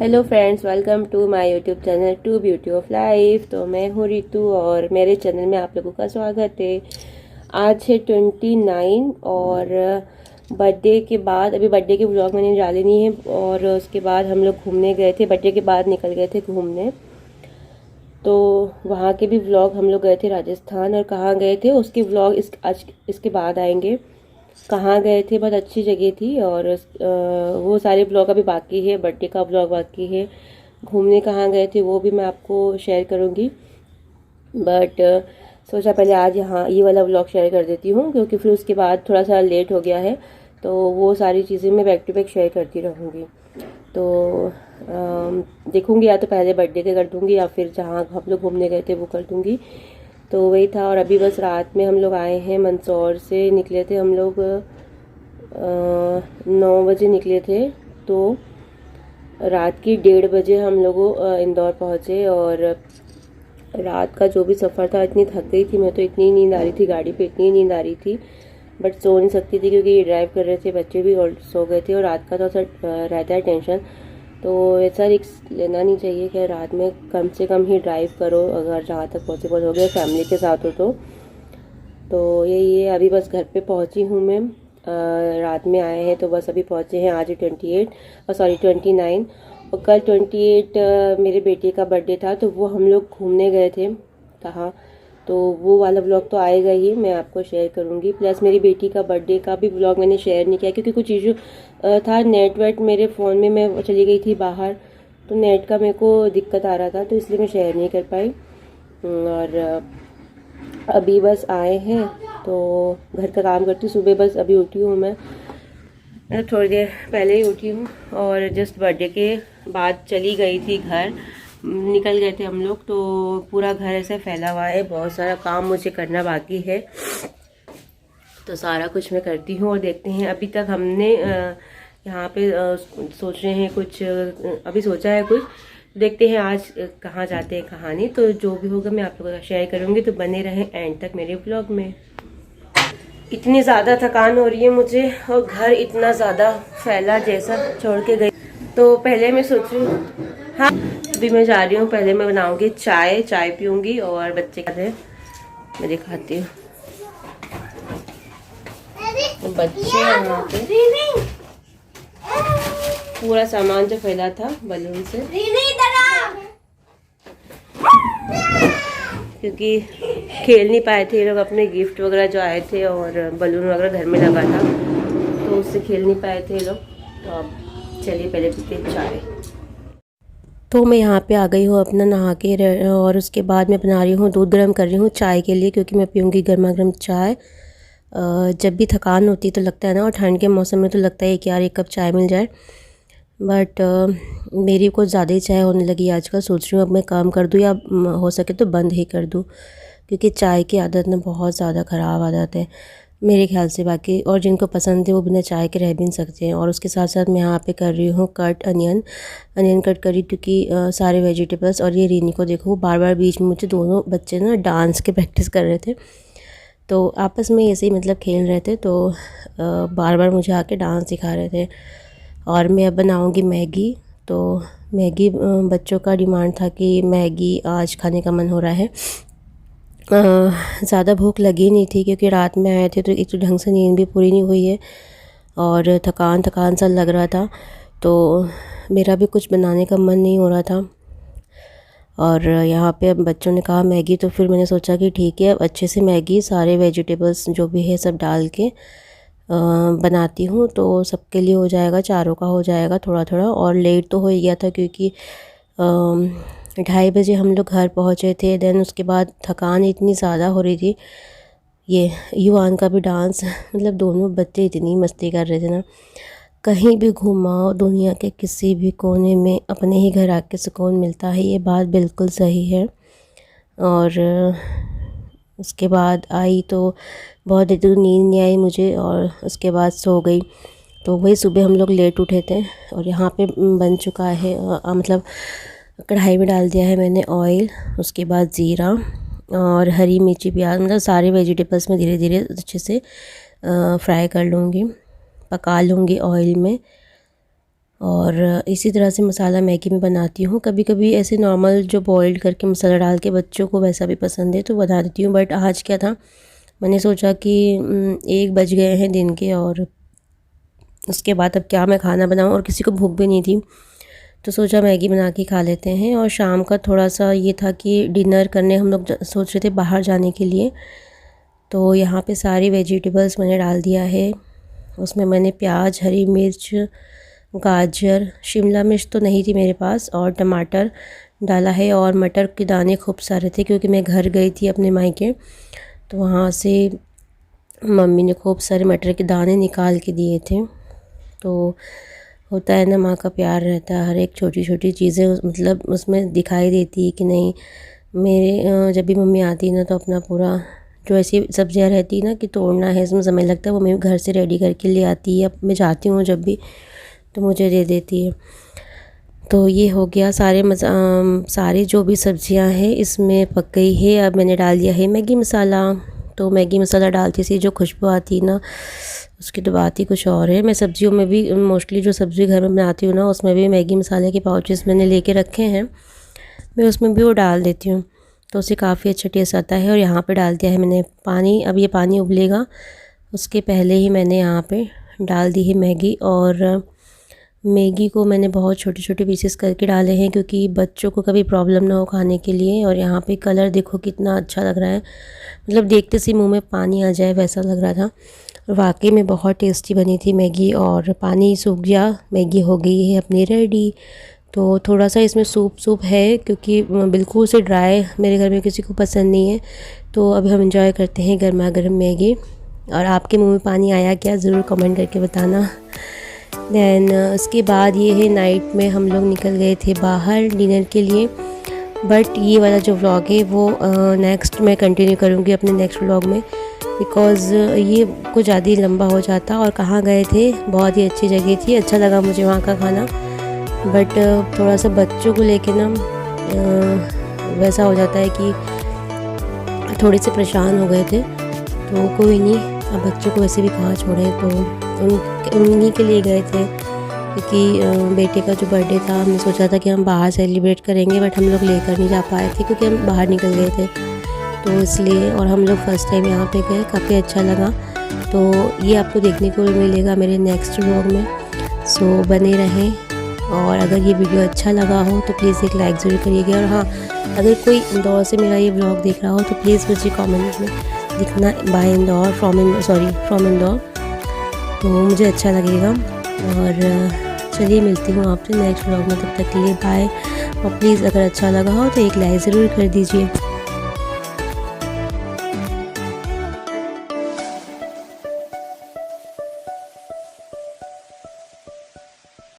Hello friends, welcome to my YouTube channel to beauty of life. तो मैं हूँ रितु और मेरे चैनल में आप लोगों का स्वागत है। आज है 29 और बर्थडे के बाद अभी बर्थडे के व्लॉग मैंने डाले नहीं है। और उसके बाद हम लोग घूमने गए थे, बर्थडे के बाद निकल गए थे घूमने। तो वहाँ के भी व्लॉग हम लोग गए थे राजस्थान, और कहाँ गए थे उसके व्लॉग आज इसके बाद आएंगे। कहाँ गए थे, बहुत अच्छी जगह थी। और वो सारे ब्लॉग अभी बाकी है, बर्थडे का ब्लॉग बाकी है। घूमने कहाँ गए थे वो भी मैं आपको शेयर करूँगी, बट सोचा पहले आज यहाँ ये वाला ब्लॉग शेयर कर देती हूँ, क्योंकि फिर उसके बाद थोड़ा सा लेट हो गया है। तो वो सारी चीज़ें मैं बैक टू बैक शेयर करती रहूँगी। तो देखूँगी, या तो पहले बर्थडे के कर दूँगी या फिर जहाँ हम लोग घूमने गए थे वो कर दूँगी। तो वही था। और अभी बस रात में हम लोग आए हैं, मंदसौर से निकले थे हम लोग 9 बजे निकले थे। तो रात की 1:30 बजे हम लोग इंदौर पहुँचे। और रात का जो भी सफ़र था, इतनी थक गई थी मैं, तो इतनी नींद आ रही थी गाड़ी पे, इतनी नींद आ रही थी, बट सो नहीं सकती थी क्योंकि ये ड्राइव कर रहे थे, बच्चे भी और सो गए थे। और रात का तो ऐसा रहता है टेंशन, तो ऐसा रिस्क लेना नहीं चाहिए कि रात में कम से कम ही ड्राइव करो, अगर जहाँ तक पॉसिबल हो गया फैमिली के साथ हो तो यही है। अभी बस घर पे पहुँची हूँ मैं, रात में आए हैं तो बस अभी पहुँचे हैं। आज 29 और कल 28 मेरे बेटे का बर्थडे था, तो वो हम लोग घूमने गए थे कहाँ, तो वो वाला ब्लॉग तो आएगा ही, मैं आपको शेयर करूँगी। प्लस मेरी बेटी का बर्थडे का भी ब्लॉग मैंने शेयर नहीं किया क्योंकि कुछ इशू था, नेट वेट मेरे फ़ोन में, मैं चली गई थी बाहर, तो नेट का मेरे को दिक्कत आ रहा था, तो इसलिए मैं शेयर नहीं कर पाई। और अभी बस आए हैं तो घर का काम करती हूँ। सुबह बस अभी उठी हूँ मैं, थोड़ी देर पहले ही उठी हूँ, और जस्ट बर्थडे के बाद चली गई थी घर, निकल गए थे हम लोग। तो पूरा घर ऐसे फैला हुआ है, बहुत सारा काम मुझे करना बाकी है, तो सारा कुछ मैं करती हूँ। और देखते हैं, अभी तक हमने यहाँ पे सोच रहे हैं कुछ, अभी सोचा है कुछ, देखते हैं आज कहाँ जाते हैं कहाँ नहीं। तो जो भी होगा मैं आप लोगों का शेयर करूँगी, तो बने रहें एंड तक मेरे ब्लॉग में। इतनी ज़्यादा थकान हो रही है मुझे, और घर इतना ज़्यादा फैला जैसा छोड़ के गई। तो पहले मैं सोच रही हूँ, हाँ अभी मैं जा रही हूँ, पहले मैं बनाऊँगी चाय पीऊँगी, और बच्चे खाते हैं मैं दिखाती हूँ। तो बच्चे यहाँ पे पूरा सामान जो फैला था बलून से, क्योंकि खेल नहीं पाए थे ये लोग, अपने गिफ्ट वगैरह जो आए थे और बलून वगैरह घर में लगा था, तो उससे खेल नहीं पाए थे लोग। तो अब चलिए पहले पीते चाय। तो मैं यहाँ पे आ गई हूँ अपना नहा के, और उसके बाद मैं बना रही हूँ, दूध गर्म कर रही हूँ चाय के लिए, क्योंकि मैं पीऊँगी गर्मा गर्म चाय। जब भी थकान होती है तो लगता है ना, और ठंड के मौसम में तो लगता है कि यार एक कप चाय मिल जाए, बट मेरी कुछ ज़्यादा ही चाय होने लगी आजकल। सोच रही हूँ अब मैं काम कर दूँ, या हो सके तो बंद ही कर दूँ, क्योंकि चाय की आदत ना बहुत ज़्यादा ख़राब आदत है मेरे ख्याल से। बाकी और जिनको पसंद है वो बिना चाय के रह भी नहीं सकते हैं। और उसके साथ साथ मैं यहाँ पे कर रही हूँ कट अनियन कट करी, क्योंकि सारे वेजिटेबल्स। और ये रीनी को देखो, बार बार बीच में मुझे दोनों बच्चे ना डांस के प्रैक्टिस कर रहे थे, तो आपस में ऐसे ही मतलब खेल रहे थे, तो बार बार मुझे आके डांस सिखा रहे थे। और मैं अब बनाऊँगी मैगी। तो मैगी बच्चों का डिमांड था कि मैगी आज खाने का मन हो रहा है। ज़्यादा भूख लगी नहीं थी, क्योंकि रात में आए थे तो एक तो ढंग से नींद भी पूरी नहीं हुई है, और थकान सा लग रहा था, तो मेरा भी कुछ बनाने का मन नहीं हो रहा था। और यहाँ पे अब बच्चों ने कहा मैगी, तो फिर मैंने सोचा कि ठीक है, अब अच्छे से मैगी सारे वेजिटेबल्स जो भी है सब डाल के बनाती हूँ, तो सबके लिए हो जाएगा, चारों का हो जाएगा थोड़ा थोड़ा। और लेट तो हो ही गया था, क्योंकि 2:30 बजे हम लोग घर पहुँचे थे। देन उसके बाद थकान इतनी ज़्यादा हो रही थी, ये युवान का भी डांस मतलब दोनों बच्चे इतनी मस्ती कर रहे थे ना। कहीं भी घुमाओ दुनिया के किसी भी कोने में, अपने ही घर आके सुकून मिलता है, ये बात बिल्कुल सही है। और उसके बाद आई तो बहुत देर तक नींद नहीं आई मुझे, और उसके बाद सो गई। तो वही सुबह हम लोग लेट उठे थे। और यहाँ पे बन चुका है, मतलब कढ़ाई में डाल दिया है मैंने ऑयल, उसके बाद ज़ीरा और हरी मिर्ची प्याज, मतलब सारे वेजिटेबल्स में धीरे धीरे अच्छे से फ्राई कर लूँगी, पका लूँगी ऑयल में। और इसी तरह से मसाला मैगी में बनाती हूँ। कभी कभी ऐसे नॉर्मल जो बॉइल्ड करके मसाला डाल के बच्चों को वैसा भी पसंद है तो बना देती हूँ। बट आज क्या था, मैंने सोचा कि 1 बज गए हैं दिन के और उसके बाद अब क्या मैं खाना बनाऊँ, और किसी को भूख भी नहीं थी तो सोचा मैगी बना के खा लेते हैं। और शाम का थोड़ा सा ये था कि डिनर करने हम लोग सोच रहे थे बाहर जाने के लिए। तो यहाँ पे सारी वेजिटेबल्स मैंने डाल दिया है। उसमें मैंने प्याज, हरी मिर्च, गाजर, शिमला मिर्च तो नहीं थी मेरे पास, और टमाटर डाला है। और मटर के दाने खूब सारे थे क्योंकि मैं घर गई थी अपने मायके, तो वहाँ से मम्मी ने खूब सारे मटर के दाने निकाल के दिए थे। तो होता है ना, माँ का प्यार रहता है, हर एक छोटी छोटी चीज़ें मतलब उसमें दिखाई देती है कि नहीं। मेरे जब भी मम्मी आती है ना तो अपना पूरा जो ऐसी सब्जियां रहती है ना कि तोड़ना है, इसमें समय लगता है, वो मम्मी घर से रेडी करके ले आती है। अब मैं जाती हूँ जब भी तो मुझे दे देती है। तो ये हो गया, सारी जो भी सब्जियां हैं इसमें पक गई है। अब मैंने डाल दिया है मैगी मसाला। तो मैगी मसाला डालती सी जो खुशबू आती है ना, उसकी तो बात ही कुछ और है। मैं सब्जियों में भी मोस्टली जो सब्ज़ी घर में बनाती हूँ ना, उसमें भी मैगी मसाले के पाउचेस मैंने लेके रखे हैं, मैं उसमें भी वो डाल देती हूँ, तो उससे काफ़ी अच्छा टेस्ट आता है। और यहाँ पे डाल दिया है मैंने पानी। अब ये पानी उबलेगा, उसके पहले ही मैंने यहाँ पे डाल दी है मैगी। और मैगी को मैंने बहुत छोटे छोटे पीसेस करके डाले हैं क्योंकि बच्चों को कभी प्रॉब्लम ना हो खाने के लिए। और यहाँ पे कलर देखो कितना अच्छा लग रहा है, मतलब देखते से मुंह में पानी आ जाए वैसा लग रहा था। और वाकई में बहुत टेस्टी बनी थी मैगी। और पानी सूख गया, मैगी हो गई है अपनी रेडी। तो थोड़ा सा इसमें सूप है क्योंकि बिल्कुल से ड्राई मेरे घर में किसी को पसंद नहीं है। तो अब हम इंजॉय करते हैं गर्मा गर्म मैगी। और आपके मुंह में पानी आया क्या, ज़रूर कमेंट करके बताना। दैन उसके बाद ये है, नाइट में हम लोग निकल गए थे बाहर डिनर के लिए। बट ये वाला जो व्लॉग है वो नेक्स्ट मैं कंटिन्यू करूँगी अपने नेक्स्ट व्लॉग में, बिकॉज़ ये कुछ ज़्यादा ही लंबा हो जाता। और कहाँ गए थे, बहुत ही अच्छी जगह थी, अच्छा लगा मुझे वहाँ का खाना। बट थोड़ा सा बच्चों को लेके ना वैसा हो जाता है कि थोड़े से परेशान हो गए थे। तो कोई नहीं, अब बच्चों को वैसे भी कहाँ छोड़ें, तो उन्हीं के लिए गए थे क्योंकि बेटे का जो बर्थडे था, हमने सोचा था कि हम बाहर सेलिब्रेट करेंगे, बट हम लोग लेकर नहीं जा पाए थे क्योंकि हम बाहर निकल गए थे, तो इसलिए। और हम लोग फर्स्ट टाइम यहाँ पे गए, काफ़ी अच्छा लगा। तो ये आपको देखने को मिलेगा मेरे नेक्स्ट व्लॉग में, सो बने रहें। और अगर ये वीडियो अच्छा लगा हो तो प्लीज़ एक लाइक ज़रूर करिएगा। और हाँ, अगर कोई इंदौर से मेरा ये व्लॉग देख रहा हो तो प्लीज़ मुझे कमेंट में लिखना बाय इंदौर, फ्रॉम इंदौर, तो मुझे अच्छा लगेगा। और चलिए मिलती हूँ आपसे नेक्स्ट व्लॉग में, तब तक के लिए बाय। और प्लीज़ अगर अच्छा लगा हो तो एक लाइक ज़रूर कर दीजिए।